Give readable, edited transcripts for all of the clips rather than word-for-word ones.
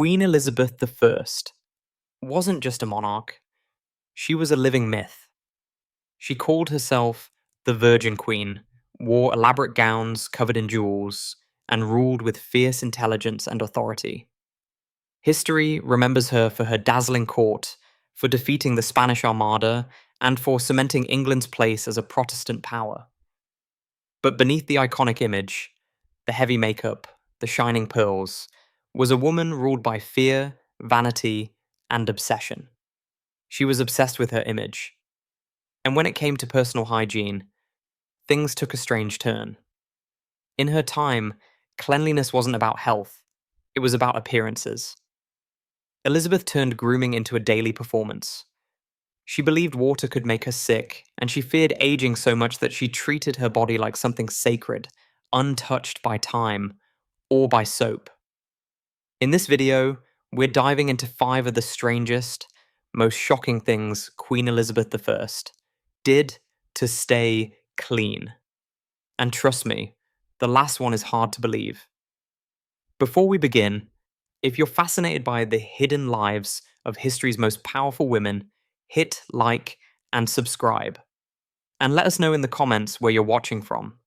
Queen Elizabeth I wasn't just a monarch, she was a living myth. She called herself the Virgin Queen, wore elaborate gowns covered in jewels, and ruled with fierce intelligence and authority. History remembers her for her dazzling court, for defeating the Spanish Armada, and for cementing England's place as a Protestant power. But beneath the iconic image, the heavy makeup, the shining pearls, was a woman ruled by fear, vanity, and obsession. She was obsessed with her image. And when it came to personal hygiene, things took a strange turn. In her time, cleanliness wasn't about health, it was about appearances. Elizabeth turned grooming into a daily performance. She believed water could make her sick, and she feared aging so much that she treated her body like something sacred, untouched by time or by soap. In this video, we're diving into 5 of the strangest, most shocking things Queen Elizabeth I did to stay clean. And trust me, the last one is hard to believe. Before we begin, if you're fascinated by the hidden lives of history's most powerful women, hit like and subscribe. And let us know in the comments where you're watching from.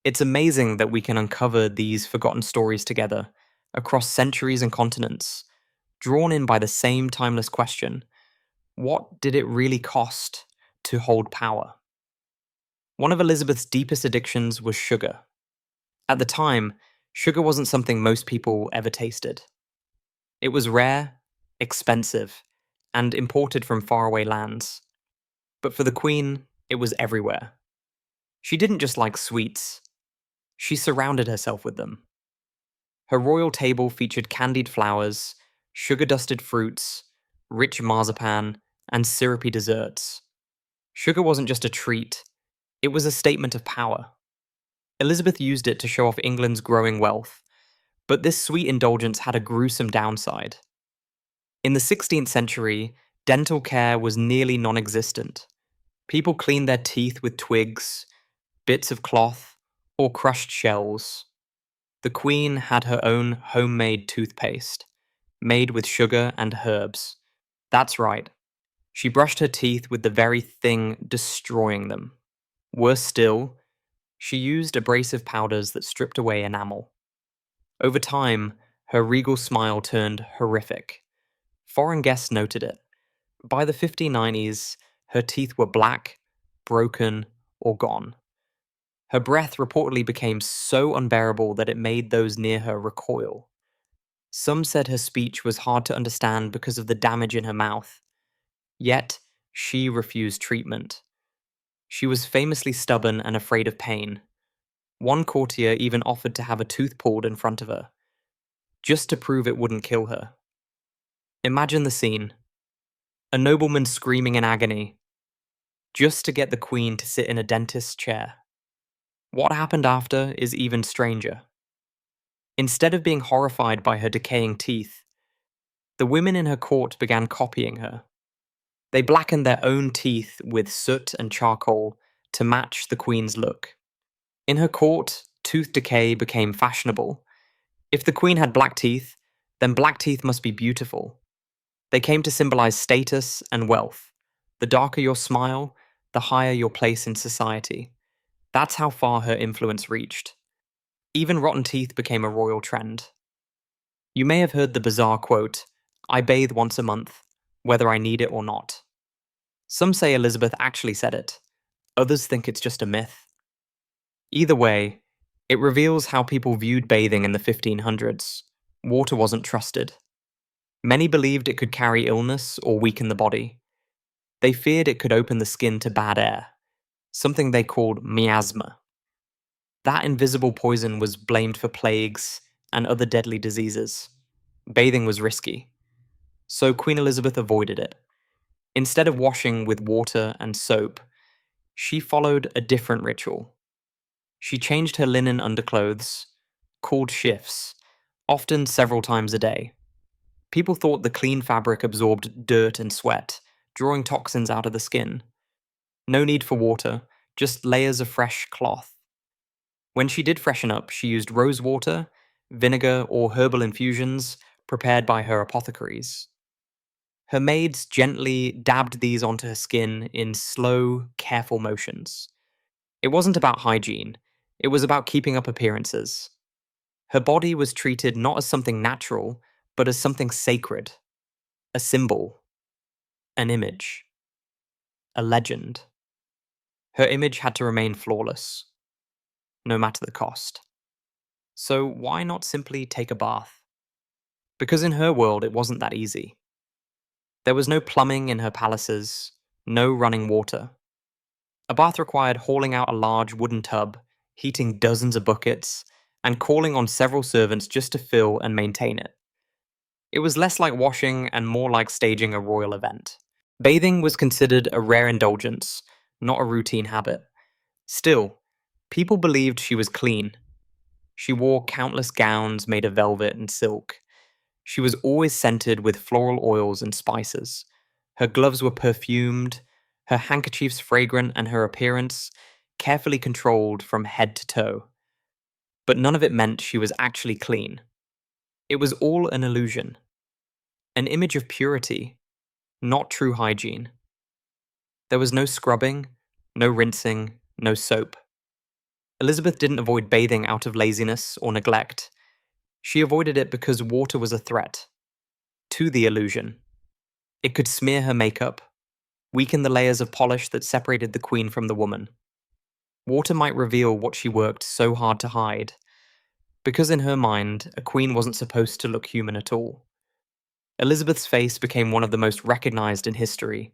It's amazing that we can uncover these forgotten stories together, across centuries and continents, drawn in by the same timeless question: what did it really cost to hold power? One of Elizabeth's deepest addictions was sugar. At the time, sugar wasn't something most people ever tasted. It was rare, expensive, and imported from faraway lands. But for the Queen, it was everywhere. She didn't just like sweets, she surrounded herself with them. Her royal table featured candied flowers, sugar-dusted fruits, rich marzipan, and syrupy desserts. Sugar wasn't just a treat, it was a statement of power. Elizabeth used it to show off England's growing wealth, but this sweet indulgence had a gruesome downside. In the 16th century, dental care was nearly non-existent. People cleaned their teeth with twigs, bits of cloth, or crushed shells. The Queen had her own homemade toothpaste, made with sugar and herbs. That's right, she brushed her teeth with the very thing destroying them. Worse still, she used abrasive powders that stripped away enamel. Over time, her regal smile turned horrific. Foreign guests noted it. By the 1590s, her teeth were black, broken, or gone. Her breath reportedly became so unbearable that it made those near her recoil. Some said her speech was hard to understand because of the damage in her mouth. Yet, she refused treatment. She was famously stubborn and afraid of pain. One courtier even offered to have a tooth pulled in front of her, just to prove it wouldn't kill her. Imagine the scene. A nobleman screaming in agony, just to get the Queen to sit in a dentist's chair. What happened after is even stranger. Instead of being horrified by her decaying teeth, the women in her court began copying her. They blackened their own teeth with soot and charcoal to match the Queen's look. In her court, tooth decay became fashionable. If the Queen had black teeth, then black teeth must be beautiful. They came to symbolize status and wealth. The darker your smile, the higher your place in society. That's how far her influence reached. Even rotten teeth became a royal trend. You may have heard the bizarre quote, "I bathe once a month, whether I need it or not." Some say Elizabeth actually said it. Others think it's just a myth. Either way, it reveals how people viewed bathing in the 1500s. Water wasn't trusted. Many believed it could carry illness or weaken the body. They feared it could open the skin to bad air, something they called miasma. That invisible poison was blamed for plagues and other deadly diseases. Bathing was risky, so Queen Elizabeth avoided it. Instead of washing with water and soap, she followed a different ritual. She changed her linen underclothes, called shifts, often several times a day. People thought the clean fabric absorbed dirt and sweat, drawing toxins out of the skin. No need for water, just layers of fresh cloth. When she did freshen up, she used rose water, vinegar, or herbal infusions, prepared by her apothecaries. Her maids gently dabbed these onto her skin in slow, careful motions. It wasn't about hygiene, it was about keeping up appearances. Her body was treated not as something natural, but as something sacred, a symbol, an image, a legend. Her image had to remain flawless, no matter the cost. So why not simply take a bath? Because in her world, it wasn't that easy. There was no plumbing in her palaces, no running water. A bath required hauling out a large wooden tub, heating dozens of buckets, and calling on several servants just to fill and maintain it. It was less like washing and more like staging a royal event. Bathing was considered a rare indulgence, not a routine habit. Still, people believed she was clean. She wore countless gowns made of velvet and silk. She was always scented with floral oils and spices. Her gloves were perfumed, her handkerchiefs fragrant, and her appearance carefully controlled from head to toe. But none of it meant she was actually clean. It was all an illusion. An image of purity, not true hygiene. There was no scrubbing, no rinsing, no soap. Elizabeth didn't avoid bathing out of laziness or neglect. She avoided it because water was a threat to the illusion. It could smear her makeup, weaken the layers of polish that separated the queen from the woman. Water might reveal what she worked so hard to hide, because in her mind, a queen wasn't supposed to look human at all. Elizabeth's face became one of the most recognized in history,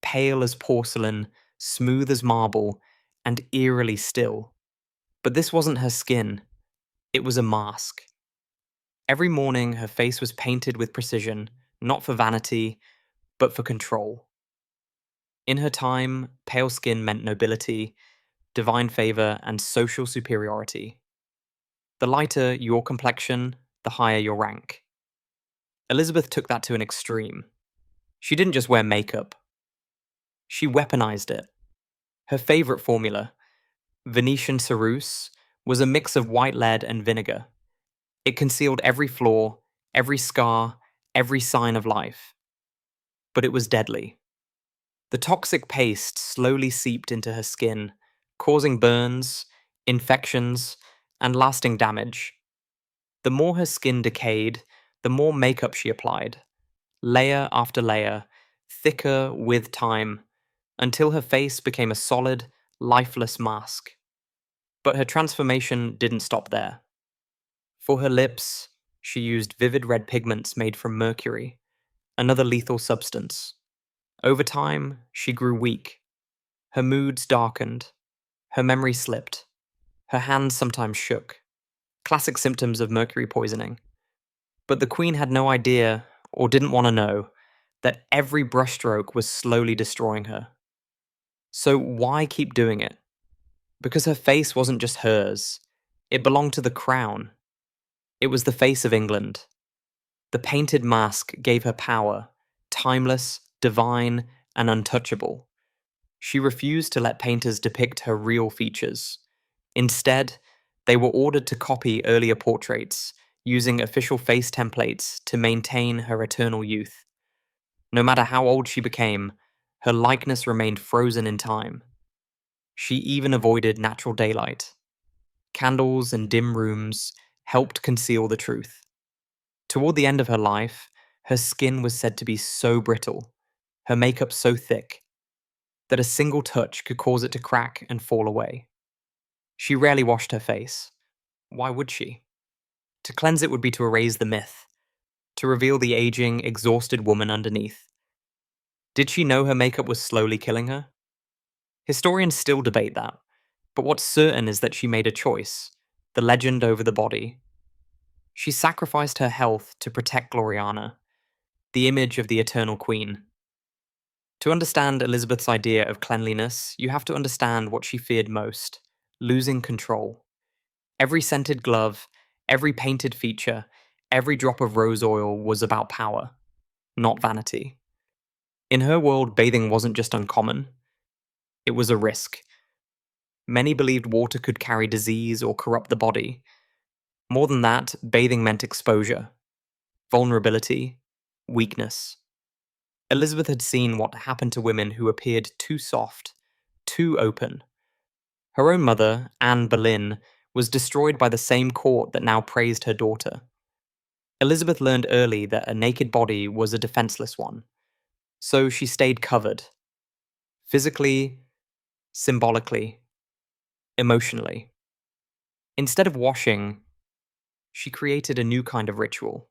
pale as porcelain, smooth as marble, and eerily still. But this wasn't her skin, it was a mask. Every morning, her face was painted with precision, not for vanity, but for control. In her time, pale skin meant nobility, divine favor, and social superiority. The lighter your complexion, the higher your rank. Elizabeth took that to an extreme. She didn't just wear makeup. She weaponized it. Her favorite formula, Venetian ceruse, was a mix of white lead and vinegar. It concealed every flaw, every scar, every sign of life. But it was deadly. The toxic paste slowly seeped into her skin, causing burns, infections, and lasting damage. The more her skin decayed, the more makeup she applied, layer after layer, thicker with time, until her face became a solid, lifeless mask. But her transformation didn't stop there. For her lips, she used vivid red pigments made from mercury, another lethal substance. Over time, she grew weak. Her moods darkened. Her memory slipped. Her hands sometimes shook. Classic symptoms of mercury poisoning. But the queen had no idea, or didn't want to know, that every brushstroke was slowly destroying her. So why keep doing it? Because her face wasn't just hers. It belonged to the crown. It was the face of England. The painted mask gave her power, timeless, divine, and untouchable. She refused to let painters depict her real features. Instead, they were ordered to copy earlier portraits, using official face templates to maintain her eternal youth. No matter how old she became, her likeness remained frozen in time. She even avoided natural daylight. Candles and dim rooms helped conceal the truth. Toward the end of her life, her skin was said to be so brittle, her makeup so thick, that a single touch could cause it to crack and fall away. She rarely washed her face. Why would she? To cleanse it would be to erase the myth, to reveal the aging, exhausted woman underneath. Did she know her makeup was slowly killing her? Historians still debate that, but what's certain is that she made a choice, the legend over the body. She sacrificed her health to protect Gloriana, the image of the eternal queen. To understand Elizabeth's idea of cleanliness, you have to understand what she feared most, losing control. Every scented glove, every painted feature, every drop of rose oil was about power, not vanity. In her world, bathing wasn't just uncommon, it was a risk. Many believed water could carry disease or corrupt the body. More than that, bathing meant exposure. vulnerability, weakness. Elizabeth had seen what happened to women who appeared too soft, too open. Her own mother, Anne Boleyn, was destroyed by the same court that now praised her daughter. Elizabeth learned early that a naked body was a defenseless one, so she stayed covered. Physically, symbolically, emotionally. Instead of washing, she created a new kind of ritual.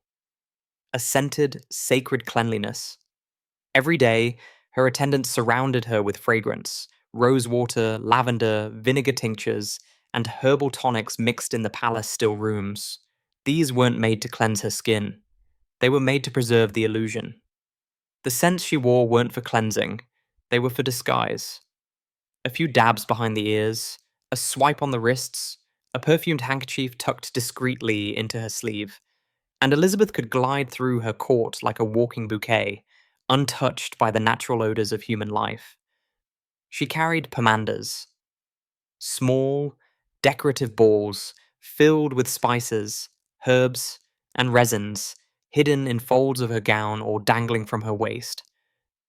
A scented, sacred cleanliness. Every day, her attendants surrounded her with fragrance, rose water, lavender, vinegar tinctures, and herbal tonics mixed in the palace still rooms. These weren't made to cleanse her skin. They were made to preserve the illusion. The scents she wore weren't for cleansing. They were for disguise. A few dabs behind the ears, a swipe on the wrists, a perfumed handkerchief tucked discreetly into her sleeve, and Elizabeth could glide through her court like a walking bouquet, untouched by the natural odors of human life. She carried pomanders, small, decorative balls filled with spices, herbs, and resins, hidden in folds of her gown or dangling from her waist.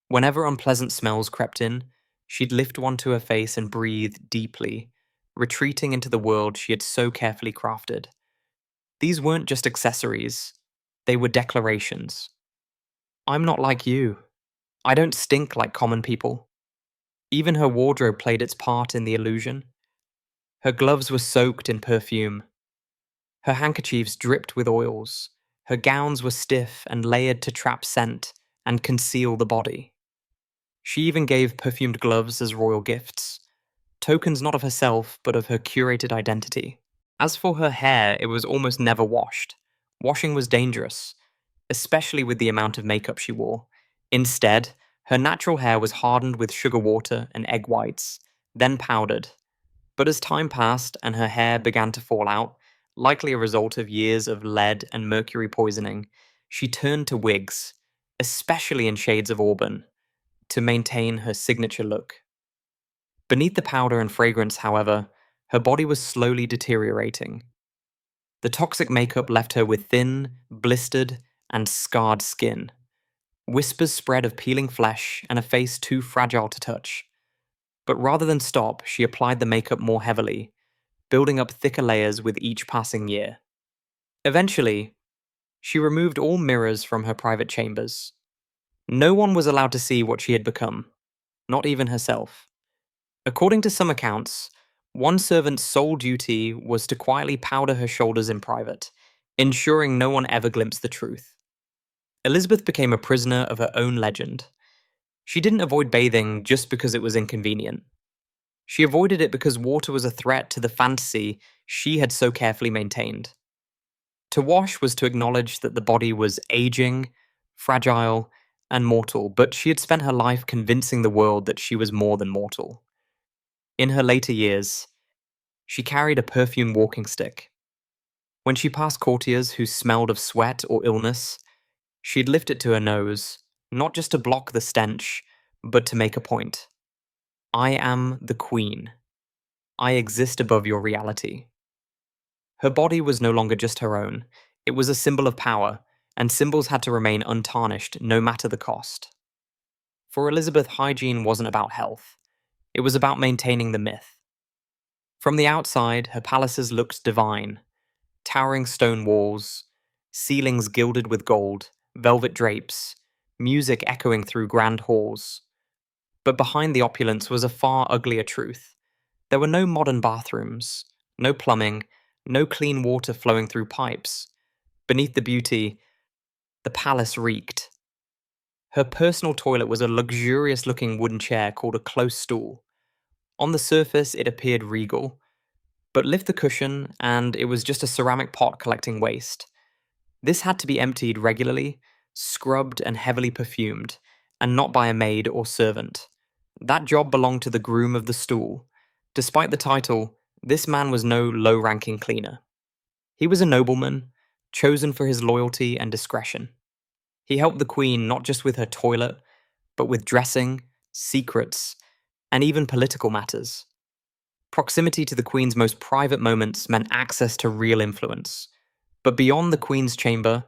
Whenever unpleasant smells crept in, she'd lift one to her face and breathe deeply, retreating into the world she had so carefully crafted. These weren't just accessories, they were declarations. I'm not like you. I don't stink like common people. Even her wardrobe played its part in the illusion. Her gloves were soaked in perfume. Her handkerchiefs dripped with oils. Her gowns were stiff and layered to trap scent and conceal the body. She even gave perfumed gloves as royal gifts, tokens not of herself, but of her curated identity. As for her hair, it was almost never washed. Washing was dangerous, especially with the amount of makeup she wore. Instead, her natural hair was hardened with sugar water and egg whites, then powdered. But as time passed and her hair began to fall out, likely a result of years of lead and mercury poisoning, she turned to wigs, especially in shades of auburn, to maintain her signature look. Beneath the powder and fragrance, however, her body was slowly deteriorating. The toxic makeup left her with thin, blistered, and scarred skin. Whispers spread of peeling flesh and a face too fragile to touch. But rather than stop, she applied the makeup more heavily, building up thicker layers with each passing year. Eventually, she removed all mirrors from her private chambers. No one was allowed to see what she had become, not even herself. According to some accounts, one servant's sole duty was to quietly powder her shoulders in private, ensuring no one ever glimpsed the truth. Elizabeth became a prisoner of her own legend. She didn't avoid bathing just because it was inconvenient. She avoided it because water was a threat to the fantasy she had so carefully maintained. To wash was to acknowledge that the body was aging, fragile, and mortal, but she had spent her life convincing the world that she was more than mortal. In her later years, she carried a perfume walking stick. When she passed courtiers who smelled of sweat or illness, she'd lift it to her nose, not just to block the stench, but to make a point. I am the queen. I exist above your reality. Her body was no longer just her own. It was a symbol of power, and symbols had to remain untarnished no matter the cost. For Elizabeth, hygiene wasn't about health. It was about maintaining the myth. From the outside, her palaces looked divine. Towering stone walls, ceilings gilded with gold, velvet drapes, music echoing through grand halls. But behind the opulence was a far uglier truth. There were no modern bathrooms, no plumbing, no clean water flowing through pipes. Beneath the beauty, the palace reeked. Her personal toilet was a luxurious-looking wooden chair called a close stool. On the surface, it appeared regal, but lift the cushion and it was just a ceramic pot collecting waste. This had to be emptied regularly, scrubbed and heavily perfumed, and not by a maid or servant. That job belonged to the groom of the stool. Despite the title, this man was no low-ranking cleaner. He was a nobleman, chosen for his loyalty and discretion. He helped the queen not just with her toilet, but with dressing, secrets, and even political matters. Proximity to the queen's most private moments meant access to real influence. But beyond the queen's chamber,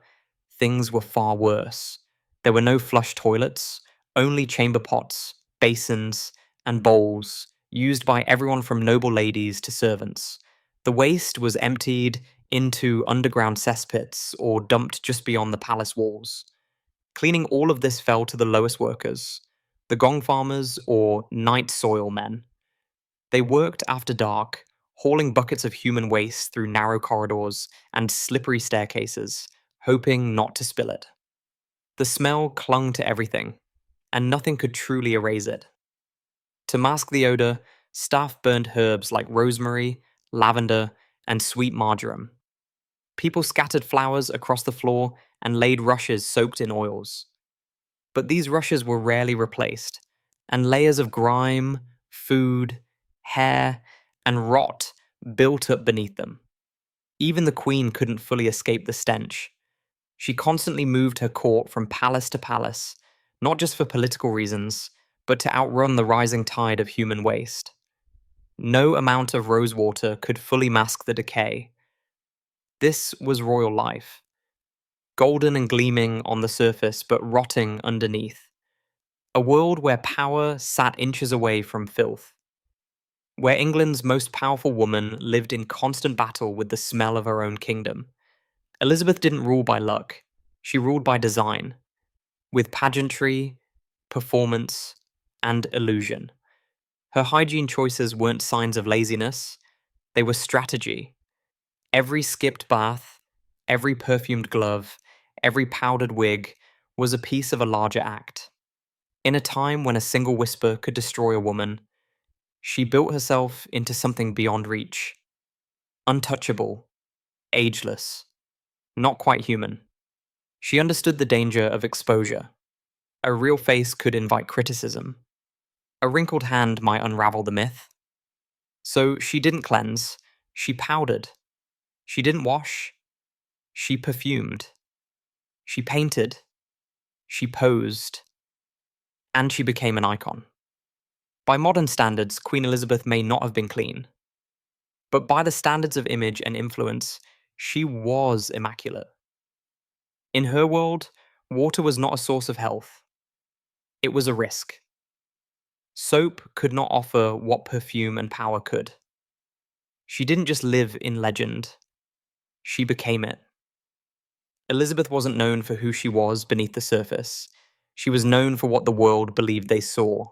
things were far worse. There were no flush toilets, only chamber pots, basins, and bowls, used by everyone from noble ladies to servants. The waste was emptied into underground cesspits or dumped just beyond the palace walls. Cleaning all of this fell to the lowest workers, the gong farmers or night soil men. They worked after dark, hauling buckets of human waste through narrow corridors and slippery staircases, hoping not to spill it. The smell clung to everything, and nothing could truly erase it. To mask the odor, staff burned herbs like rosemary, lavender, and sweet marjoram. People scattered flowers across the floor and laid rushes soaked in oils. But these rushes were rarely replaced, and layers of grime, food, hair, and rot built up beneath them. Even the queen couldn't fully escape the stench. She constantly moved her court from palace to palace, not just for political reasons, but to outrun the rising tide of human waste. No amount of rosewater could fully mask the decay. This was royal life, golden and gleaming on the surface, but rotting underneath. A world where power sat inches away from filth. Where England's most powerful woman lived in constant battle with the smell of her own kingdom. Elizabeth didn't rule by luck. She ruled by design, with pageantry, performance, and illusion. Her hygiene choices weren't signs of laziness, they were strategy. Every skipped bath, every perfumed glove, every powdered wig was a piece of a larger act. In a time when a single whisper could destroy a woman, she built herself into something beyond reach. Untouchable, ageless, not quite human. She understood the danger of exposure. A real face could invite criticism. A wrinkled hand might unravel the myth. So she didn't cleanse, she powdered. She didn't wash, she perfumed. She painted, she posed, and she became an icon. By modern standards, Queen Elizabeth may not have been clean. But by the standards of image and influence, she was immaculate. In her world, water was not a source of health. It was a risk. Soap could not offer what perfume and power could. She didn't just live in legend, she became it. Elizabeth wasn't known for who she was beneath the surface. She was known for what the world believed they saw.